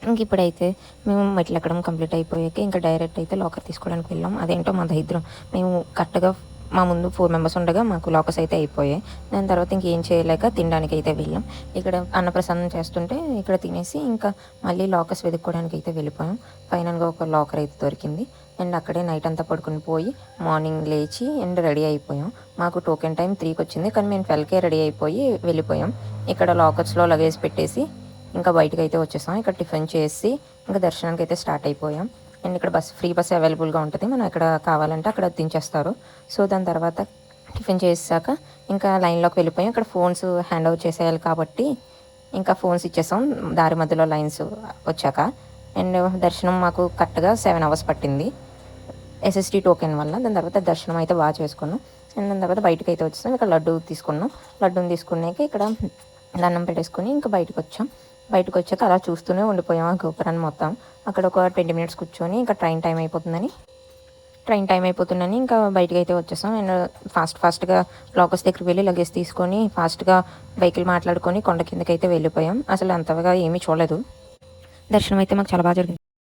ఇంక ఇప్పుడైతే మేము మెట్లు ఎక్కడం కంప్లీట్ అయిపోయాక ఇంకా డైరెక్ట్ అయితే లాకర్ తీసుకోవడానికి వెళ్ళాం. అదేంటో మా దరిద్రం, మేము కరెక్ట్గా మా ముందు 4 మెంబర్స్ ఉండగా మాకు లాకర్స్ అయితే అయిపోయాయి. దాని తర్వాత ఇంకేం చేయలేక తినడానికి అయితే వెళ్ళాం. ఇక్కడ అన్నప్రసాదం చేస్తుంటే ఇక్కడ తినేసి ఇంకా మళ్ళీ లాకర్స్ వెతుక్కోవడానికి అయితే వెళ్ళిపోయాం. ఫైనల్గా ఒక లాకర్ అయితే దొరికింది. అండ్ అక్కడే నైట్ అంతా పడుకుని పోయి మార్నింగ్ లేచి అండ్ రెడీ అయిపోయాం. మాకు టోకెన్ టైం 3కి వచ్చింది, కానీ మేము 12కే రెడీ అయిపోయి వెళ్ళిపోయాం. ఇక్కడ లాకర్స్లో లగేజ్ పెట్టేసి ఇంకా బయటకు అయితే వచ్చేసాం. ఇక్కడ టిఫిన్ చేసి ఇంకా దర్శనానికి అయితే స్టార్ట్ అయిపోయాం. అండ్ ఇక్కడ ఫ్రీ బస్ అవైలబుల్గా ఉంటుంది, మనం ఎక్కడ కావాలంటే అక్కడ దించేస్తారు. సో దాని తర్వాత టిఫిన్ చేసాక ఇంకా లైన్లోకి వెళ్ళిపోయాం. ఇక్కడ ఫోన్స్ హ్యాండ్ ఓవర్ చేసేయాలి కాబట్టి ఇంకా ఫోన్స్ ఇచ్చేసాం దారి మధ్యలో లైన్స్ వచ్చాక. అండ్ దర్శనం మాకు కరెక్ట్గా 7 hours పట్టింది ఎస్ఎస్టీ టోకెన్ వల్ల. దాని తర్వాత దర్శనం అయితే బాగా చేసుకున్నాం. అండ్ దాని తర్వాత బయటకు అయితే వచ్చేసాం. ఇక్కడ లడ్డు తీసుకున్నాం. లడ్డూని తీసుకున్నాక ఇక్కడ దండం పెట్టేసుకుని ఇంకా బయటకు వచ్చాం. బయటకు వచ్చాక అలా చూస్తూనే ఉండిపోయాం ఆ గోపురాన్ని మొత్తం. అక్కడ ఒక 20 minutes కూర్చొని ఇంకా ట్రైన్ టైం అయిపోతుందని ఇంకా బయటకు అయితే వచ్చేసాం. అండ్ ఫాస్ట్గా లాకర్స్ దగ్గరికి వెళ్ళి లగేజ్ తీసుకొని ఫాస్ట్గా వెహికల్ మాట్లాడుకొని కొండ కిందకి అయితే వెళ్ళిపోయాం. అసలు అంతగా ఏమీ చూడలేదు. దర్శనం అయితే మాకు చాలా బాగా జరిగింది.